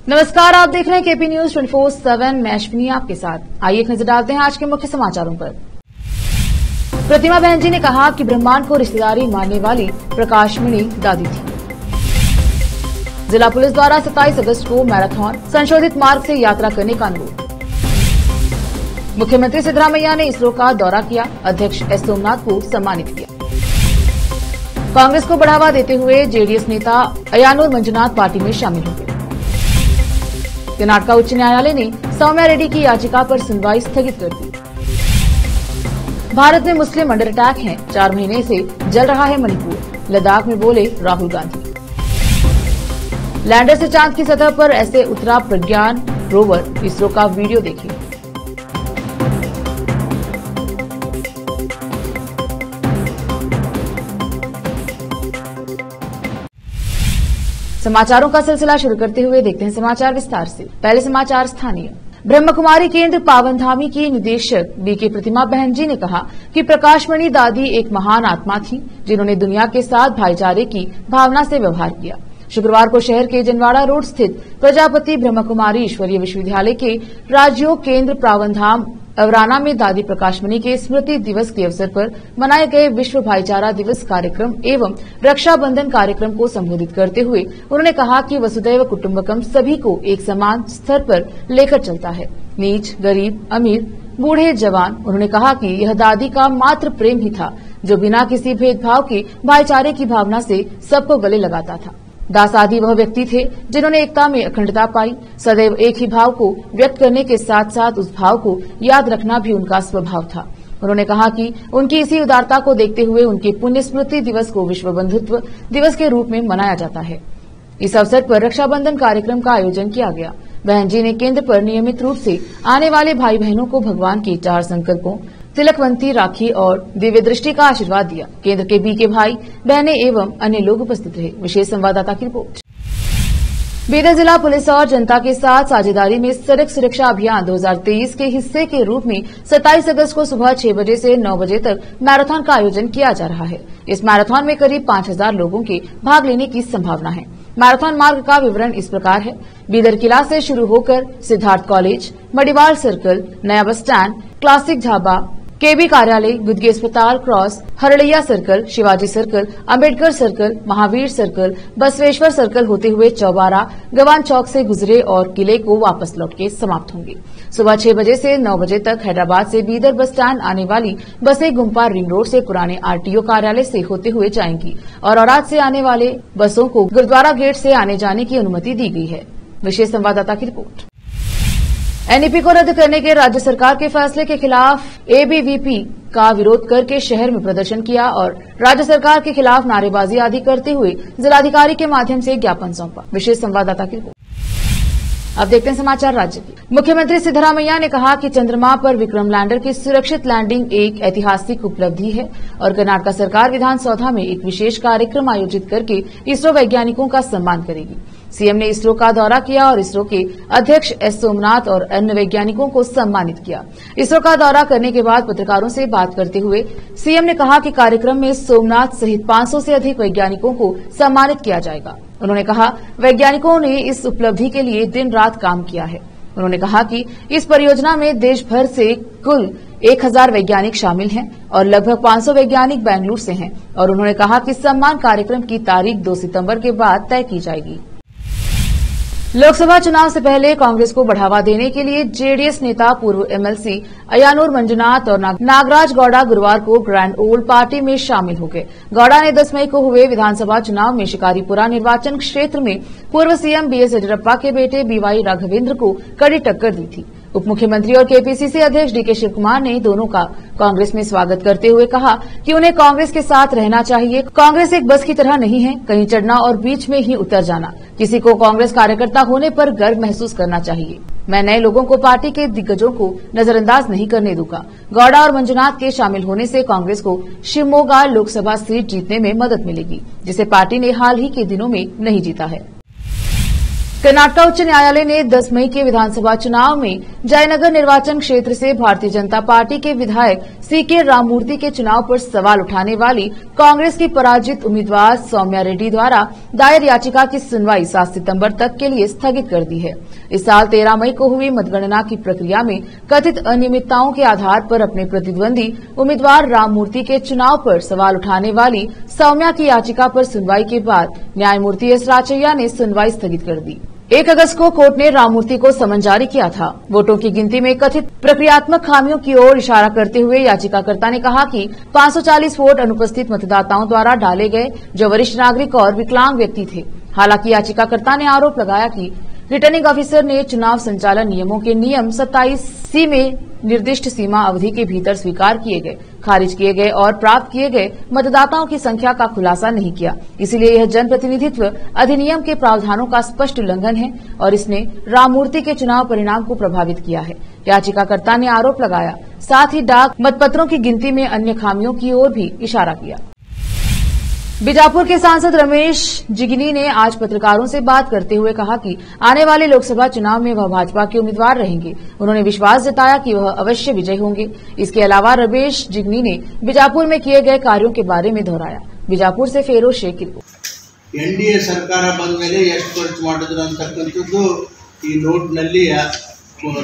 नमस्कार, आप देख रहे हैं केपी न्यूज 24/7। मैं अश्विनी आपके साथ। आइए एक नजर डालते हैं आज के मुख्य समाचारों पर। प्रतिमा बहन जी ने कहा कि ब्रह्मांड को रिश्तेदारी मानने वाली प्रकाशमणि दादी थी। जिला पुलिस द्वारा 27 अगस्त को मैराथन संशोधित मार्ग से यात्रा करने का अनुरोध। मुख्यमंत्री सिद्धरामैया ने इसरो का दौरा किया, अध्यक्ष एस सोमनाथ को सम्मानित किया। कांग्रेस को बढ़ावा देते हुए जेडीएस नेता अयानूर मंजुनाथ पार्टी में शामिल हो गए। कर्नाटक उच्च न्यायालय ने सौम्या रेड्डी की याचिका पर सुनवाई स्थगित कर दी। भारत में मुस्लिम अंडर अटैक हैं, 4 महीने से जल रहा है मणिपुर, लद्दाख में बोले राहुल गांधी। लैंडर से चांद की सतह पर ऐसे उतरा प्रज्ञान रोवर, इसरो का वीडियो देखिए। समाचारों का सिलसिला शुरू करते हुए देखते हैं समाचार विस्तार से। पहले समाचार स्थानीय। ब्रह्मकुमारी केंद्र पावनधामी की निदेशक बीके प्रतिमा बहन जी ने कहा कि प्रकाशमणि दादी एक महान आत्मा थी, जिन्होंने दुनिया के साथ भाईचारे की भावना से व्यवहार किया। शुक्रवार को शहर के जनवाड़ा रोड स्थित प्रजापति ब्रह्मकुमारी ईश्वरीय विश्वविद्यालय के राजयोग केंद्र पावनधाम अवराना में दादी प्रकाशमणि के स्मृति दिवस के अवसर पर मनाए गए विश्व भाईचारा दिवस कार्यक्रम एवं रक्षाबंधन कार्यक्रम को संबोधित करते हुए उन्होंने कहा कि वसुदैव कुटुंबकम सभी को एक समान स्तर पर लेकर चलता है, नीच, गरीब, अमीर, बूढ़े, जवान। उन्होंने कहा कि यह दादी का मात्र प्रेम ही था, जो बिना किसी भेदभाव के भाईचारे की भावना से सबको गले लगाता था। दास आदि वह व्यक्ति थे जिन्होंने एकता में अखंडता पाई। सदैव एक ही भाव को व्यक्त करने के साथ साथ उस भाव को याद रखना भी उनका स्वभाव था। उन्होंने कहा कि उनकी इसी उदारता को देखते हुए उनके पुण्य स्मृति दिवस को विश्व बंधुत्व दिवस के रूप में मनाया जाता है। इस अवसर पर रक्षाबंधन कार्यक्रम का आयोजन किया गया। बहन जी ने केंद्र पर नियमित रूप से आने वाले भाई बहनों को भगवान के 4 संकल्पों तिलकवंती, राखी और दिव्य दृष्टि का आशीर्वाद दिया। केंद्र के बीके भाई बहनें एवं अन्य लोग उपस्थित रहे। विशेष संवाददाता की रिपोर्ट। बीदर जिला पुलिस और जनता के साथ साझेदारी में सड़क सुरक्षा अभियान 2023 के हिस्से के रूप में 27 अगस्त को सुबह 6 बजे से 9 बजे तक मैराथन का आयोजन किया जा रहा है। इस मैराथन में करीब 5000 लोगों के भाग लेने की संभावना है। मैराथन मार्ग का विवरण इस प्रकार है। बीदर किला से शुरू होकर सिद्धार्थ कॉलेज, मडिवाल सर्कल, नया बस स्टैंड, क्लासिक ढाबा, केबी कार्यालय, गुदगी अस्पताल cross, Hardaiya circle, Shivaji circle, Ambedkar circle, Mahavir circle, Basaveshwar circle होते हुए चौबारा, गवान चौक से गुजरे और किले को वापस लौट के समाप्त होंगे। सुबह 6 बजे से 9 बजे तक हैदराबाद से बीदर बस स्टैंड आने वाली बसें गुम्पा रिंग रोड से पुराने आरटीओ कार्यालय से होते हुए जाएंगी और औराद से आने वाले बसों को गुरुद्वारा गेट से आने जाने की अनुमति दी गई है। विशेष संवाददाता की रिपोर्ट। एनईपी को रद्द करने के राज्य सरकार के फैसले के खिलाफ एबीवीपी का विरोध करके शहर में प्रदर्शन किया और राज्य सरकार के खिलाफ नारेबाजी आदि करते हुए जिलाधिकारी के माध्यम से ज्ञापन सौंपा। विशेष संवाददाता की रिपोर्ट। अब देखते हैं समाचार राज्य की। मुख्यमंत्री सिद्धरामैया ने कहा कि चंद्रमा पर विक्रम लैंडर की सुरक्षित लैंडिंग एक ऐतिहासिक उपलब्धि है और कर्नाटक सरकार विधानसौधा में एक विशेष कार्यक्रम आयोजित करके इसरो वैज्ञानिकों का सम्मान करेगी। सीएम ने इसरो का दौरा किया और इसरो के अध्यक्ष एस सोमनाथ और अन्य वैज्ञानिकों को सम्मानित किया। इसरो का दौरा करने के बाद पत्रकारों से बात करते हुए सीएम ने कहा कि कार्यक्रम में सोमनाथ सहित 500 से अधिक वैज्ञानिकों को सम्मानित किया जाएगा। उन्होंने कहा वैज्ञानिकों ने इस उपलब्धि के लिए दिन रात काम किया है। उन्होंने कहा कि इस परियोजना में देश भर से कुल 1000 वैज्ञानिक शामिल हैं और लगभग 500 वैज्ञानिक बेंगलुरु से हैं और उन्होंने कहा कि सम्मान कार्यक्रम की तारीख 2 सितंबर के बाद तय की जाएगी। लोकसभा चुनाव से पहले कांग्रेस को बढ़ावा देने के लिए जेडीएस नेता पूर्व एमएलसी अयानूर मंजुनाथ और नागराज गौड़ा गुरुवार को ग्रैंड ओल्ड पार्टी में शामिल हो गए। गौड़ा ने 10 मई को हुए विधानसभा चुनाव में शिकारीपुरा निर्वाचन क्षेत्र में पूर्व सीएम बीएस येदियुरप्पा के बेटे बीवाई राघवेंद्र को कड़ी टक्कर दी थी। उप मुख्यमंत्री और केपीसीसी अध्यक्ष डीके शिव कुमार ने दोनों का कांग्रेस में स्वागत करते हुए कहा कि उन्हें कांग्रेस के साथ रहना चाहिए। कांग्रेस एक बस की तरह नहीं है, कहीं चढ़ना और बीच में ही उतर जाना। किसी को कांग्रेस कार्यकर्ता होने पर गर्व महसूस करना चाहिए। मैं नए लोगों को पार्टी के दिग्गजों को नजरअंदाज नहीं करने दूंगा। गौड़ा और मंजुनाथ के शामिल होने से कांग्रेस को शिवमोगा लोकसभा सीट जीतने में मदद मिलेगी, जिसे पार्टी ने हाल ही के दिनों में नहीं जीता है। कर्नाटक उच्च न्यायालय ने 10 मई के विधानसभा चुनाव में जयनगर निर्वाचन क्षेत्र से भारतीय जनता पार्टी के विधायक सीके राममूर्ति के चुनाव पर सवाल उठाने वाली कांग्रेस की पराजित उम्मीदवार सौम्या रेड्डी द्वारा दायर याचिका की सुनवाई 7 सितंबर तक के लिए स्थगित कर दी है। इस साल 13 मई को हुई मतगणना की प्रक्रिया में कथित अनियमितताओं के आधार पर अपने प्रतिद्वंदी उम्मीदवार राममूर्ति के चुनाव पर सवाल उठाने वाली सौम्या की याचिका पर सुनवाई के बाद न्यायमूर्ति एस राचैया ने सुनवाई स्थगित कर दी। 1 अगस्त को कोर्ट ने राममूर्ति को समन जारी किया था। वोटों की गिनती में कथित प्रक्रियात्मक खामियों की ओर इशारा करते हुए याचिकाकर्ता ने कहा कि 540 वोट अनुपस्थित मतदाताओं द्वारा डाले गए, जो वरिष्ठ नागरिक और विकलांग व्यक्ति थे। हालांकि याचिकाकर्ता ने आरोप लगाया कि रिटर्निंग ऑफिसर ने चुनाव संचालन नियमों के नियम 27C में निर्दिष्ट सीमा अवधि के भीतर स्वीकार किए गए, खारिज किए गए और प्राप्त किए गए मतदाताओं की संख्या का खुलासा नहीं किया। इसलिए यह जनप्रतिनिधित्व अधिनियम के प्रावधानों का स्पष्ट उल्लंघन है और इसने राममूर्ति के चुनाव परिणाम को प्रभावित किया है। याचिकाकर्ता ने आरोप लगाया, साथ ही डाक मतपत्रों की गिनती में अन्य खामियों की ओर भी इशारा किया। बीजापुर के सांसद रमेश जिगनी ने आज पत्रकारों से बात करते हुए कहा कि आने वाले लोकसभा चुनाव में वह भाजपा के उम्मीदवार रहेंगे। उन्होंने विश्वास जताया कि वह अवश्य विजयी होंगे। इसके अलावा रमेश जिगनी ने बीजापुर में किए गए कार्यों के बारे में दोहराया। बीजापुर से फेरोज शेख की रिपोर्ट। एनडीए सरकार बंद मेले ಎಷ್ಟು ಖರ್ಚು ಮಾಡಿದ್ರು ಅಂತಕ್ಕಂಥದ್ದು ಈ ನೋಟ್ನಲ್ಲಿ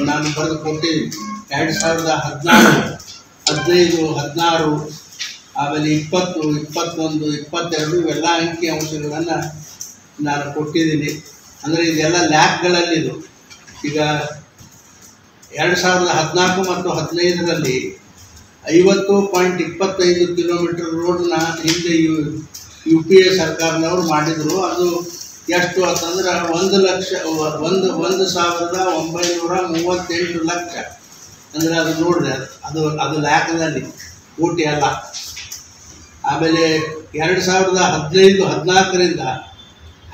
ನಾನು ಬರೆದು ಕೊಟ್ಟಿದ್ದೀನಿ। 2014, 15, 16 ಆಮೇಲೆ 20, 21, 22 ಇವೆಲ್ಲ ಅಂಕಿ ಅಂಶಗಳನ್ನು ನಾನು ಕೊಟ್ಟಿದ್ದೀನಿ। ಅಂದರೆ ಇದೆಲ್ಲ ಲ್ಯಾಬ್ಗಳಲ್ಲಿದು ಈಗ 2014 ಮತ್ತು 15ರಲ್ಲಿ 50.25 ಕಿಲೋಮೀಟರ್ ರೋಡ್ನ ಹಿಂದೆ UPA ಸರ್ಕಾರದವರು ಮಾಡಿದರು। ಅದು ಎಷ್ಟು ಅಂತಂದ್ರೆ 1,938 ಲಕ್ಷ ಅಂದರೆ ಅದು ನೋಡ್ರಿ, ಅದು ಲ್ಯಾಕ್ನಲ್ಲಿ ಕೋಟಿ ಅಲ್ಲ। ಆಮೇಲೆ 2015-16ರಿಂದ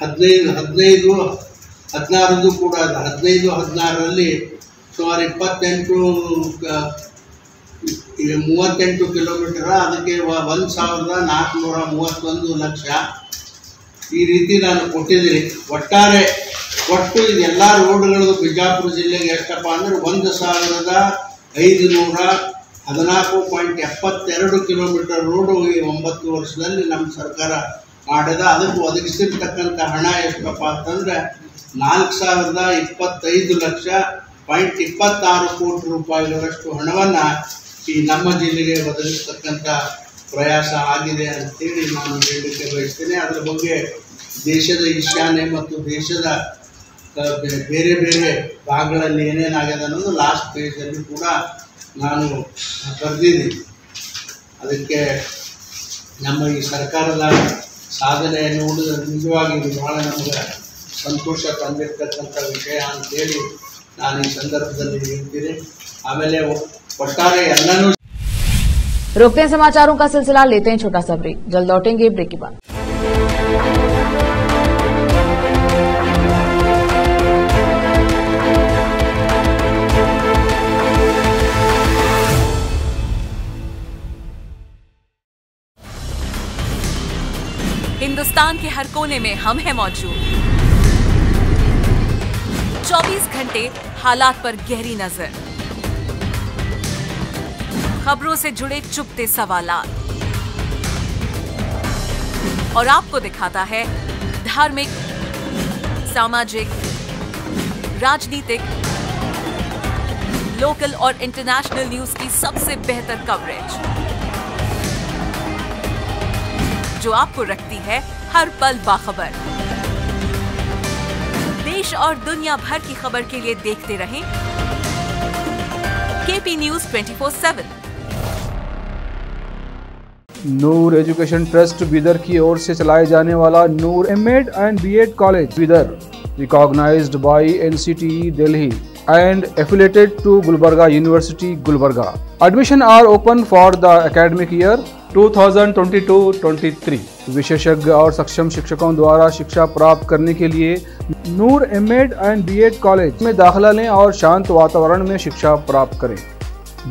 15-16 ಕೂಡ 15-16ರಲ್ಲಿ ಸುಮಾರು 38 ಕಿಲೋಮೀಟರ್, ಅದಕ್ಕೆ 1,431 ಲಕ್ಷ ಈ ರೀತಿ ನಾನು ಕೊಟ್ಟಿದ್ದೀನಿ। ಒಟ್ಟು ಇದೆಲ್ಲ ರೋಡ್ಗಳು ಬಿಜಾಪುರ ಜಿಲ್ಲೆಗೆ ಎಷ್ಟಪ್ಪ ಅಂದರೆ 1,514.72 ಕಿಲೋಮೀಟರ್ ರೋಡು ಈ 9 ವರ್ಷದಲ್ಲಿ ನಮ್ಮ ಸರ್ಕಾರ ಮಾಡಿದ। ಅದಕ್ಕೆ ಒದಗಿಸಿರ್ತಕ್ಕಂಥ ಹಣ ಎಷ್ಟಪ್ಪ ಅಂತಂದರೆ 4,025.26 ಕೋಟಿ ರೂಪಾಯಿಗಳಷ್ಟು ಹಣವನ್ನು ಈ ನಮ್ಮ ಜಿಲ್ಲೆಗೆ ಒದಗಿಸ್ತಕ್ಕಂಥ ಪ್ರಯಾಸ ಆಗಿದೆ ಅಂತೇಳಿ ನಾನು ಹೇಳಲಿಕ್ಕೆ ಬಯಸ್ತೇನೆ। ಅದರ ಬಗ್ಗೆ ದೇಶದ ಈಶಾನ್ಯ ಮತ್ತು ದೇಶದ ಬೇರೆ ಬೇರೆ ಭಾಗಗಳಲ್ಲಿ ಏನೇನಾಗಿದೆ ಅನ್ನೋದು ಲಾಸ್ಟ್ ಪೇಜಲ್ಲಿ ಕೂಡ ನಾನು ಬರೆದಿದ್ದೀನಿ। ಅದಕ್ಕೆ ನಮ್ಮ ಈ ಸರ್ಕಾರದ ಸಾಧನೆ ನೋಡಿದ್ರೆ ನಿಜವಾಗಿ ಭಾಳ ನಮಗೆ ಸಂತೋಷ ತಂದಿರತಕ್ಕಂಥ ವಿಷಯ ಅಂತೇಳಿ ನಾನು ಈ ಸಂದರ್ಭದಲ್ಲಿ ಹೇಳ್ತೀನಿ। ಆಮೇಲೆ ಒಟ್ಟಾರೆ ಎಲ್ಲನೂ रोकते हैं समाचारों का सिलसिला, लेते हैं छोटा सा ब्रेक, जल्द लौटेंगे ब्रेक के बाद। हिंदुस्तान के हर कोने में हम हैं मौजूद। 24 घंटे हालात पर गहरी नजर, खबरों से जुड़े चुपते सवालात, और आपको दिखाता है धार्मिक, सामाजिक, राजनीतिक, लोकल और इंटरनेशनल न्यूज की सबसे बेहतर कवरेज, जो आपको रखती है हर पल बाखबर। देश और दुनिया भर की खबर के लिए देखते रहें KP News 24/7। Noor education trust Bidar की ओर से चलाए जाने वाला Noor M.Ed and B.Ed college Bidar, recognised by NCTE Delhi and affiliated to Gulbarga University, Gulbarga. Admission are open for the academic year 2022-23। विशेषज्ञ और सक्षम शिक्षकों द्वारा शिक्षा प्राप्त करने के लिए नूर M.Ed and B.Ed कॉलेज में दाखिला लें और शांत वातावरण में शिक्षा प्राप्त करें।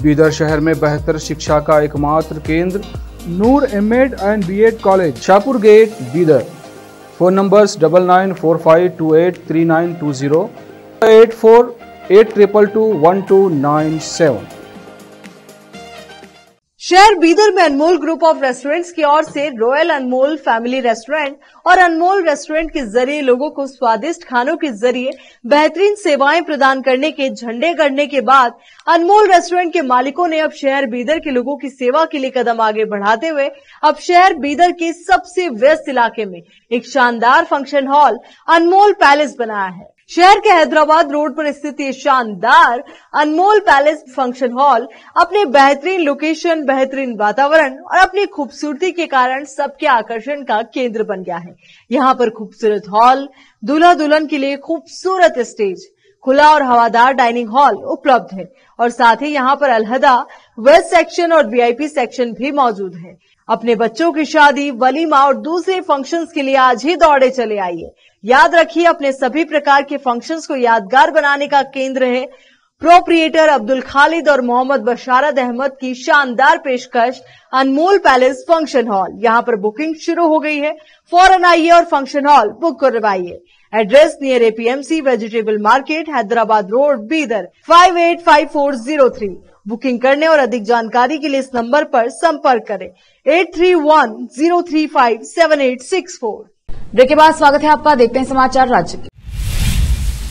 बीदर शहर में बेहतर शिक्षा का एकमात्र केंद्र Noor M.Ed and B.Ed college, Shahpur gate, Bidar. Phone numbers 9945283920, 8482221297। शहर बीदर में अनमोल ग्रुप ऑफ रेस्टोरेंट्स की ओर से रॉयल अनमोल फैमिली रेस्टोरेंट और अनमोल रेस्टोरेंट के जरिए लोगों को स्वादिष्ट खानों के जरिए बेहतरीन सेवाएं प्रदान करने के झंडे गड़ने के बाद अनमोल रेस्टोरेंट के मालिकों ने अब शहर बीदर के लोगों की सेवा के लिए कदम आगे बढ़ाते हुए अब शहर बीदर के सबसे व्यस्त इलाके में एक शानदार फंक्शन हॉल अनमोल पैलेस बनाया है। शहर के हैदराबाद रोड पर स्थित ये शानदार अनमोल पैलेस फंक्शन हॉल अपने बेहतरीन लोकेशन, बेहतरीन वातावरण और अपनी खूबसूरती के कारण सबके आकर्षण का केंद्र बन गया है। यहाँ पर खूबसूरत हॉल, दूल्हा दुल्हन के लिए खूबसूरत स्टेज, खुला और हवादार डाइनिंग हॉल उपलब्ध है और साथ ही यहाँ पर अलहदा वेस्ट सेक्शन और वीआईपी सेक्शन भी मौजूद है। अपने बच्चों की शादी, वलीमा और दूसरे फंक्शंस के लिए आज ही दौड़े चले आइए। याद रखिए, अपने सभी प्रकार के फंक्शंस को यादगार बनाने का केंद्र है प्रोप्रिएटर अब्दुल खालिद और मोहम्मद बशारत अहमद की शानदार पेशकश अनमोल पैलेस फंक्शन हॉल। यहाँ पर बुकिंग शुरू हो गई है, फौरन आइए और फंक्शन हॉल बुक करवाइए। Address near APMC vegetable market, Hyderabad road, Bidar 585403। Booking करने और अधिक जानकारी के लिए इस नंबर पर संपर्क करें 8310357864। ब्रेक के बाद स्वागत है आपका। देखते हैं समाचार राज्य के।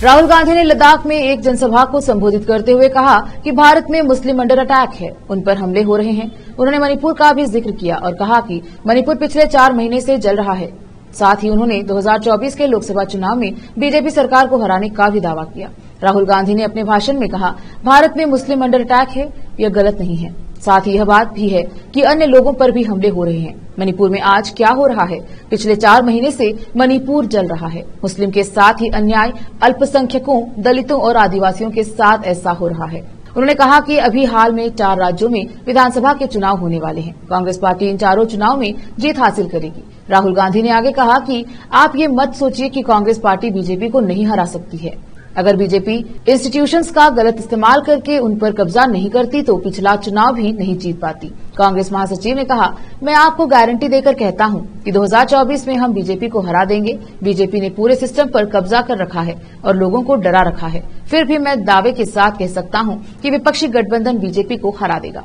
राहुल गांधी ने लद्दाख में एक जनसभा को संबोधित करते हुए कहा कि भारत में मुस्लिम अंडर अटैक है, उन पर हमले हो रहे हैं। उन्होंने मणिपुर का भी जिक्र किया और कहा कि मणिपुर पिछले 4 महीने से जल रहा है। साथ ही उन्होंने 2024 के लोकसभा चुनाव में बीजेपी सरकार को हराने का भी दावा किया। राहुल गांधी ने अपने भाषण में कहा, भारत में मुस्लिम अंडर अटैक है, यह गलत नहीं है। साथ ही यह बात भी है कि अन्य लोगों पर भी हमले हो रहे हैं। मणिपुर में आज क्या हो रहा है? पिछले 4 महीने से मणिपुर जल रहा है। मुस्लिम के साथ ही अन्याय अल्पसंख्यकों, दलितों और आदिवासियों के साथ ऐसा हो रहा है। उन्होंने कहा कि अभी हाल में 4 राज्यों में विधानसभा के चुनाव होने वाले हैं। कांग्रेस पार्टी इन चारों चुनाव में जीत हासिल करेगी। राहुल गांधी ने आगे कहा कि आप ये मत सोचिए कि कांग्रेस पार्टी बीजेपी को नहीं हरा सकती है। अगर बीजेपी इंस्टीट्यूशंस का गलत इस्तेमाल करके उन पर कब्जा नहीं करती तो पिछला चुनाव भी नहीं जीत पाती। कांग्रेस महासचिव ने कहा, मैं आपको गारंटी देकर कहता हूं कि 2024 में हम बीजेपी को हरा देंगे। बीजेपी ने पूरे सिस्टम पर कब्जा कर रखा है और लोगों को डरा रखा है। फिर भी मैं दावे के साथ कह सकता हूं कि विपक्षी गठबंधन बीजेपी को हरा देगा।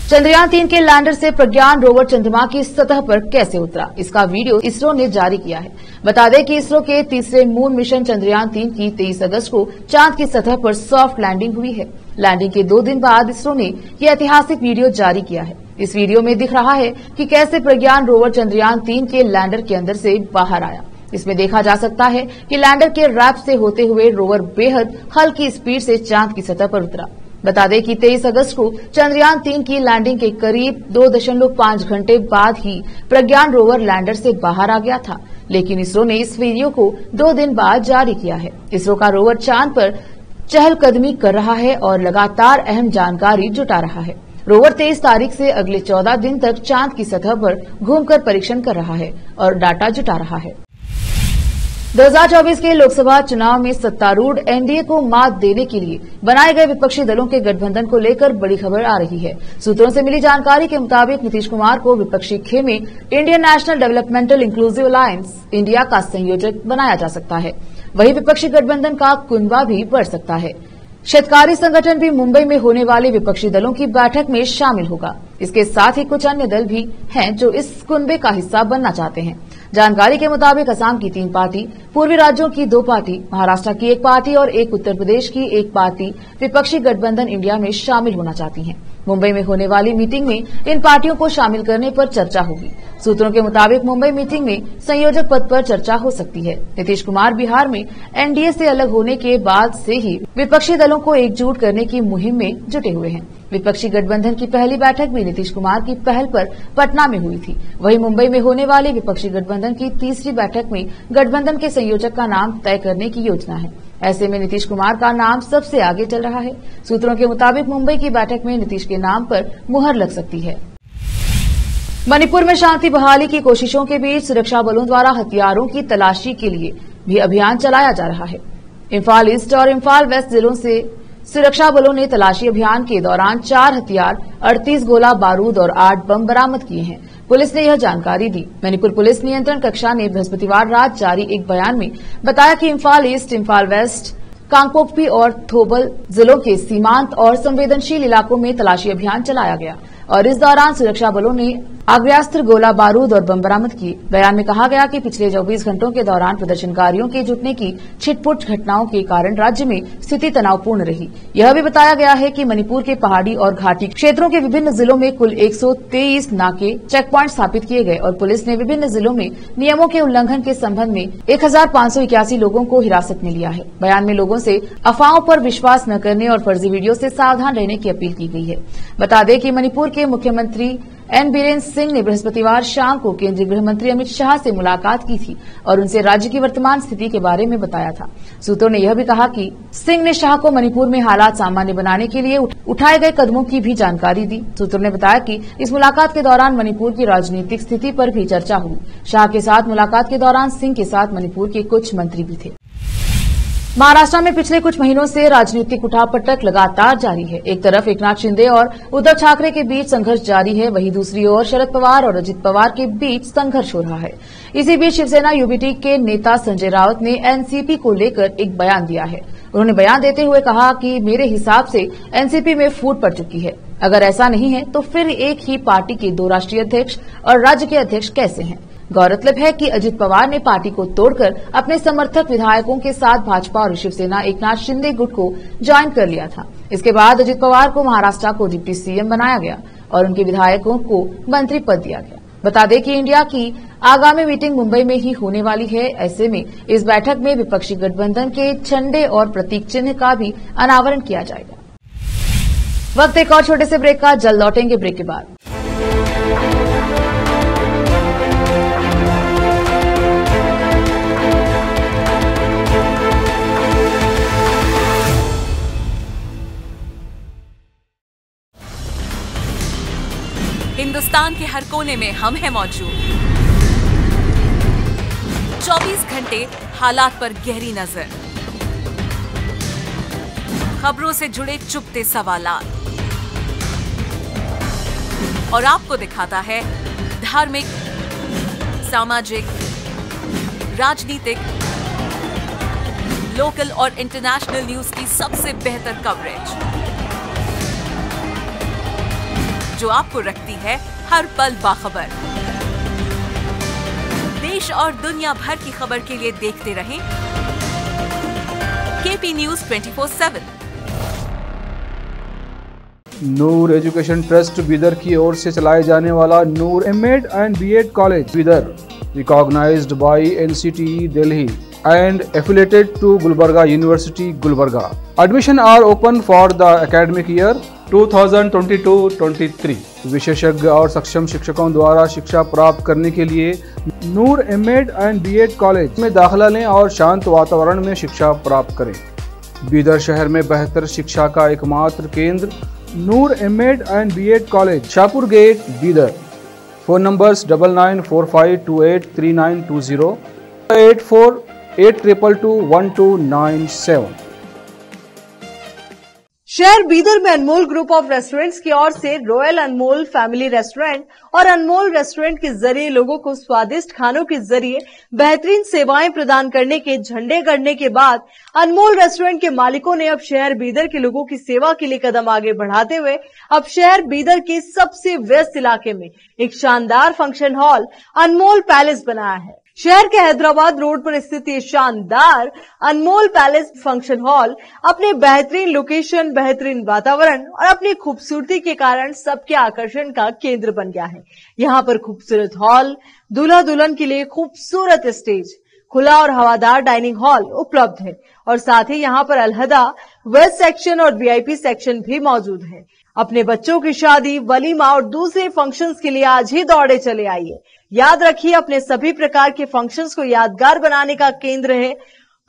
चंद्रयान 3 के लैंडर से प्रज्ञान रोवर चंद्रमा की सतह पर कैसे उतरा, इसका वीडियो इसरो ने जारी किया है। बता दें कि इसरो के तीसरे मून मिशन चंद्रयान 3 की 23 अगस्त को चांद की सतह पर सॉफ्ट लैंडिंग हुई है। लैंडिंग के 2 दिन बाद इसरो ने यह ऐतिहासिक वीडियो जारी किया है। इस वीडियो में दिख रहा है कि कैसे प्रज्ञान रोवर चंद्रयान 3 के लैंडर के अंदर से बाहर आया। इसमें देखा जा सकता है कि लैंडर के रैप से होते हुए रोवर बेहद हल्की स्पीड से चांद की सतह पर उतरा। बता दें कि 23 अगस्त को चंद्रयान 3 की लैंडिंग के करीब 2.5 घंटे बाद ही प्रज्ञान रोवर लैंडर से बाहर आ गया था, लेकिन इसरो ने इस वीडियो को 2 दिन बाद जारी किया है। इसरो का रोवर चांद पर चहलकदमी कर रहा है और लगातार अहम जानकारी जुटा रहा है। रोवर 23 तारीख से अगले 14 दिन तक चांद की सतह पर घूमकर परीक्षण कर रहा है और डाटा जुटा रहा है। 2024 के लोकसभा चुनाव में सत्तारूढ़ एनडीए को मात देने के लिए बनाए गए विपक्षी दलों के गठबंधन को लेकर बड़ी खबर आ रही है। सूत्रों से मिली जानकारी के मुताबिक नीतीश कुमार को विपक्षी खेमे Indian national developmental inclusive alliance India का संयोजक बनाया जा सकता है। वहीं विपक्षी गठबंधन का कुनबा भी बढ़ सकता है। क्षेत्रकारी संगठन भी मुंबई में होने वाले विपक्षी दलों की बैठक में शामिल होगा। इसके साथ ही कुछ अन्य दल भी हैं जो इस कुनबे का हिस्सा बनना चाहते हैं। जानकारी के मुताबिक असम की 3 पार्टी, पूर्वी राज्यों की 2 पार्टी, महाराष्ट्र की 1 पार्टी और एक उत्तर प्रदेश की 1 पार्टी विपक्षी गठबंधन इंडिया में शामिल होना चाहती हैं। मुंबई में होने वाली मीटिंग में इन पार्टियों को शामिल करने पर चर्चा होगी। सूत्रों के मुताबिक मुंबई मीटिंग में संयोजक पद पर चर्चा हो सकती है। नीतीश कुमार बिहार में एनडीए से अलग होने के बाद से ही विपक्षी दलों को एकजुट करने की मुहिम में जुटे हुए हैं। विपक्षी गठबंधन की पहली बैठक भी नीतीश कुमार की पहल पर पटना में हुई थी। वहीं मुंबई में होने वाली विपक्षी गठबंधन की तीसरी बैठक में गठबंधन के संयोजक का नाम तय करने की योजना है। ऐसे में नीतीश कुमार का नाम सबसे आगे चल रहा है। सूत्रों के मुताबिक मुंबई की बैठक में नीतीश के नाम पर मुहर लग सकती है। मणिपुर में शांति बहाली की कोशिशों के बीच सुरक्षा बलों द्वारा हथियारों की तलाशी के लिए भी अभियान चलाया जा रहा है। इम्फाल ईस्ट और इम्फाल वेस्ट जिलों से सुरक्षा बलों ने तलाशी अभियान के दौरान 4 हथियार, 38 गोला बारूद और 8 बम बरामद किए हैं। पुलिस ने यह जानकारी दी। मणिपुर पुलिस नियंत्रण कक्षा ने बृहस्पतिवार रात जारी एक बयान में बताया कि इम्फाल ईस्ट, इम्फाल वेस्ट, कांगपोकपी और थोबल जिलों के सीमांत और संवेदनशील इलाकों में तलाशी अभियान चलाया गया और इस दौरान सुरक्षा बलों ने आग्नेयास्त्र, गोला बारूद और बम बरामद किए। बयान में कहा गया कि पिछले 24 घंटों के दौरान प्रदर्शनकारियों के जुटने की छिटपुट घटनाओं के कारण राज्य में स्थिति तनावपूर्ण रही। यह भी बताया गया है कि मणिपुर के पहाड़ी और घाटी क्षेत्रों के विभिन्न जिलों में कुल 123 नाके चेक प्वाइंट स्थापित किए गए और पुलिस ने विभिन्न जिलों में नियमों के उल्लंघन के संबंध में 1581 लोगों को हिरासत में लिया है। बयान में लोगों से अफवाहों पर विश्वास न करने और फर्जी वीडियो से सावधान रहने की अपील की गई है। बता दें कि मणिपुर के मुख्यमंत्री एन बीरेन्द्र सिंह ने बृहस्पतिवार शाम को केंद्रीय गृह मंत्री अमित शाह से मुलाकात की थी और उनसे राज्य की वर्तमान स्थिति के बारे में बताया था। सूत्रों ने यह भी कहा कि सिंह ने शाह को मणिपुर में हालात सामान्य बनाने के लिए उठाए गए कदमों की भी जानकारी दी। सूत्रों ने बताया कि इस मुलाकात के दौरान मणिपुर की राजनीतिक स्थिति पर भी चर्चा हुई। शाह के साथ मुलाकात के दौरान सिंह के साथ मणिपुर के कुछ मंत्री भी थे। महाराष्ट्र में पिछले कुछ महीनों से राजनीतिक उठापटक लगातार जारी है। एक तरफ एकनाथ शिंदे और उद्धव ठाकरे के बीच संघर्ष जारी है, वहीं दूसरी ओर शरद पवार और अजित पवार के बीच संघर्ष हो रहा है। इसी बीच शिवसेना यूबीटी के नेता संजय राउत ने एनसीपी को लेकर एक बयान दिया है। उन्होंने बयान देते हुए कहा कि मेरे हिसाब से एनसीपी में फूट पड़ चुकी है। अगर ऐसा नहीं है तो फिर एक ही पार्टी के 2 राष्ट्रीय अध्यक्ष और राज्य के अध्यक्ष कैसे हैं? गौरतलब है कि अजित पवार ने पार्टी को तोड़कर अपने समर्थक विधायकों के साथ भाजपा और शिवसेना एकनाथ शिंदे गुट को ज्वाइन कर लिया था। इसके बाद अजित पवार को महाराष्ट्र को डिप्टी सीएम बनाया गया और उनके विधायकों को मंत्री पद दिया गया। बता दें कि इंडिया की आगामी मीटिंग मुंबई में ही होने वाली है। ऐसे में इस बैठक में विपक्षी गठबंधन के झंडे और प्रतीक चिन्ह का भी अनावरण किया जाएगा। वक्त एक और छोटे से ब्रेक का, जल्द लौटेंगे ब्रेक के बाद। हिंदुस्तान के हर कोने में हम हैं मौजूद। 24 घंटे हालात पर गहरी नजर, खबरों से जुड़े चुपते सवालात और आपको दिखाता है धार्मिक, सामाजिक, राजनीतिक, लोकल और इंटरनेशनल न्यूज की सबसे बेहतर कवरेज जो आपको रखती है हर पल बाखबर। देश और दुनिया भर की खबर के लिए देखते रहें KP news 24/7। Noor education trust Bidar की ओर से चलाए जाने वाला Noor MEd and BEd college Bidar, recognised by NCTE Delhi and affiliated to Gulbarga University, Gulbarga. Admission are open for the academic year 2022-23. विशेषज्ञ और सक्षम शिक्षकों द्वारा शिक्षा प्राप्त करने के लिए नूर एमएड एंड बीएड कॉलेज में दाखिला लें और शांत वातावरण में शिक्षा प्राप्त करें। बीदर शहर में बेहतर शिक्षा का एकमात्र केंद्र Noor MEd and BEd college, Shahpur gate, Bidar. Phone numbers 9945283920, 8482221297। शहर बीदर में अनमोल ग्रुप ऑफ रेस्टोरेंट्स की ओर से रॉयल अनमोल फैमिली रेस्टोरेंट और अनमोल रेस्टोरेंट के जरिए लोगों को स्वादिष्ट खानों के जरिए बेहतरीन सेवाएं प्रदान करने के झंडे गड़ने के बाद अनमोल रेस्टोरेंट के मालिकों ने अब शहर बीदर के लोगों की सेवा के लिए कदम आगे बढ़ाते हुए अब शहर बीदर के सबसे व्यस्त इलाके में एक शानदार फंक्शन हॉल अनमोल पैलेस बनाया है। शहर के हैदराबाद रोड पर स्थित ये शानदार अनमोल पैलेस फंक्शन हॉल अपने बेहतरीन लोकेशन, बेहतरीन वातावरण और अपनी खूबसूरती के कारण सबके आकर्षण का केंद्र बन गया है। यहाँ पर खूबसूरत हॉल, दूल्हा दुल्हन के लिए खूबसूरत स्टेज, खुला और हवादार डाइनिंग हॉल उपलब्ध है और साथ ही यहाँ पर अलहदा वेस्ट सेक्शन और वीआईपी सेक्शन भी मौजूद है। अपने बच्चों की शादी, वलीमा और दूसरे फंक्शंस के लिए आज ही दौड़े चले आइए। याद रखिए, अपने सभी प्रकार के फंक्शंस को यादगार बनाने का केंद्र है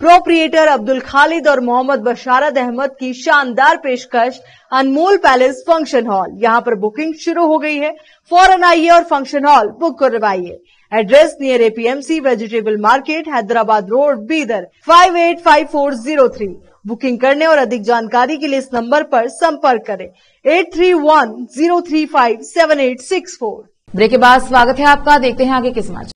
प्रोप्रिएटर अब्दुल खालिद और मोहम्मद बशारत अहमद की शानदार पेशकश अनमोल पैलेस फंक्शन हॉल। यहाँ पर बुकिंग शुरू हो गई है, फौरन आइए और फंक्शन हॉल बुक करवाइए। Address near APMC vegetable market, Hyderabad road, Bidar 585403। Booking करने और अधिक जानकारी के लिए इस नंबर पर संपर्क करें 8310357864। ब्रेक के बाद स्वागत है आपका। देखते हैं आगे के समाचार।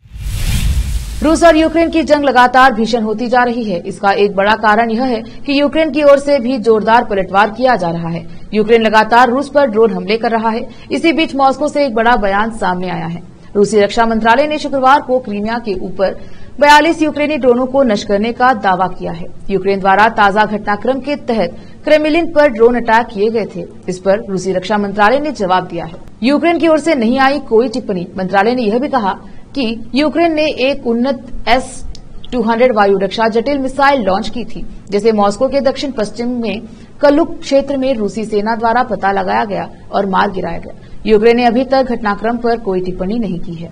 रूस और यूक्रेन की जंग लगातार भीषण होती जा रही है। इसका एक बड़ा कारण यह है कि यूक्रेन की ओर से भी जोरदार पलटवार किया जा रहा है। यूक्रेन लगातार रूस पर ड्रोन हमले कर रहा है। इसी बीच मॉस्को से एक बड़ा बयान सामने आया है। रूसी रक्षा मंत्रालय ने शुक्रवार को क्रीमिया के ऊपर 42 यूक्रेनी ड्रोनों को नष्ट करने का दावा किया है। यूक्रेन द्वारा ताजा घटनाक्रम के तहत क्रेमलिन पर ड्रोन अटैक किए गए थे। इस पर रूसी रक्षा मंत्रालय ने जवाब दिया है। यूक्रेन की ओर से नहीं आई कोई टिप्पणी। मंत्रालय ने यह भी कहा कि यूक्रेन ने एक उन्नत S-200 वायु रक्षा जटिल मिसाइल लॉन्च की थी, जिसे मॉस्को के दक्षिण पश्चिम में कलुक क्षेत्र में रूसी सेना द्वारा पता लगाया गया और मार गिराया गया। यूक्रेन ने अभी तक घटनाक्रम पर कोई टिप्पणी नहीं की है।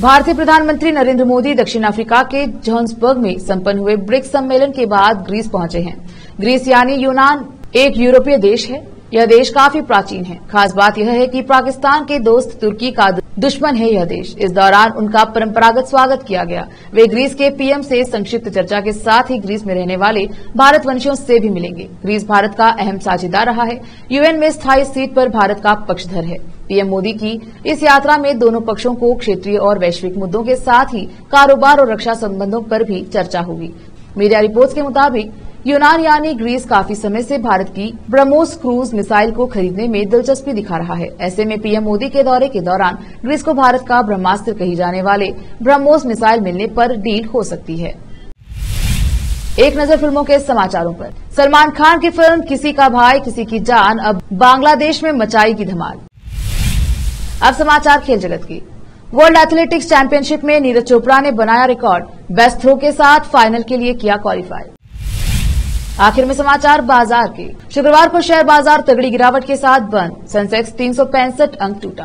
भारतीय प्रधानमंत्री नरेंद्र मोदी दक्षिण अफ्रीका के जोहान्सबर्ग में संपन्न हुए ब्रिक्स सम्मेलन के बाद ग्रीस पहुंचे हैं। ग्रीस यानी यूनान एक यूरोपीय देश है। यह देश काफी प्राचीन है। खास बात यह है कि पाकिस्तान के दोस्त तुर्की का दुश्मन है यह देश। इस दौरान उनका परंपरागत स्वागत किया गया। वे ग्रीस के पीएम से संक्षिप्त चर्चा के साथ ही ग्रीस में रहने वाले भारतवंशियों से भी मिलेंगे। ग्रीस भारत का अहम साझेदार रहा है। यूएन में स्थायी सीट पर भारत का पक्षधर है। पीएम मोदी की इस यात्रा में दोनों पक्षों को क्षेत्रीय और वैश्विक मुद्दों के साथ ही कारोबार और रक्षा संबंधों पर भी चर्चा होगी। मीडिया रिपोर्ट्स के मुताबिक यूनान यानी ग्रीस काफी समय से भारत की ब्रह्मोस क्रूज मिसाइल को खरीदने में दिलचस्पी दिखा रहा है। ऐसे में पीएम मोदी के दौरे के दौरान ग्रीस को भारत का ब्रह्मास्त्र कही जाने वाले ब्रह्मोस मिसाइल मिलने पर डील हो सकती है। एक नजर फिल्मों के समाचारों पर। सलमान खान की फिल्म किसी का भाई किसी की जान अब बांग्लादेश में मचाएगी धमाल। अब समाचार खेल जगत की। वर्ल्ड एथलेटिक्स चैंपियनशिप में नीरज चोपड़ा ने बनाया रिकॉर्ड। बेस्ट थ्रो के साथ फाइनल के लिए किया क्वालिफाई। आखिर में समाचार बाजार के। शुक्रवार को शेयर बाजार तगड़ी गिरावट के साथ बंद। सेंसेक्स 365 अंक टूटा।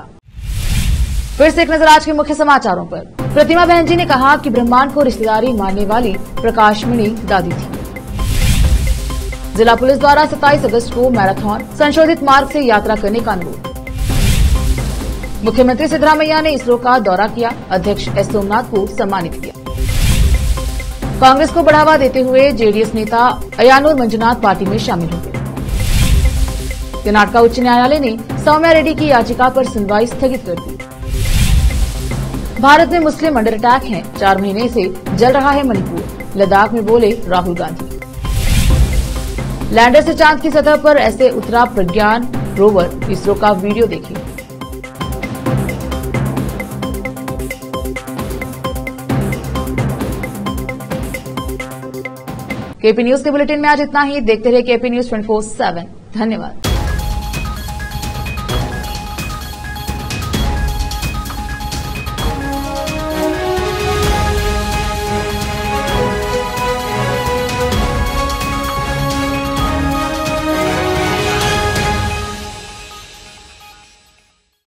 फिर से एक नजर आज के मुख्य समाचारों पर। प्रतिमा बहन जी ने कहा कि ब्रह्मांड को रिश्तेदारी मानने वाली प्रकाशमणि दादी थी। जिला पुलिस द्वारा 27 अगस्त को मैराथन संशोधित मार्ग से यात्रा करने का अनुरोध। मुख्यमंत्री सिद्धरामैया ने इसरो का दौरा किया। अध्यक्ष एस सोमनाथ को सम्मानित किया। कांग्रेस को बढ़ावा देते हुए जेडीएस नेता अयानूर मंजुनाथ पार्टी में शामिल हो गए। कर्नाटक उच्च न्यायालय ने सौम्या रेड्डी की याचिका पर सुनवाई स्थगित कर दी। भारत में मुस्लिम अंडर अटैक हैं। 4 महीने से जल रहा है मणिपुर। लद्दाख में बोले राहुल गांधी। लैंडर से चांद की सतह पर ऐसे उतरा प्रज्ञान रोवर। इसरो का वीडियो देखिए। केपी न्यूज के बुलेटिन में आज इतना ही। देखते रहिए केपी न्यूज 24/7। धन्यवाद।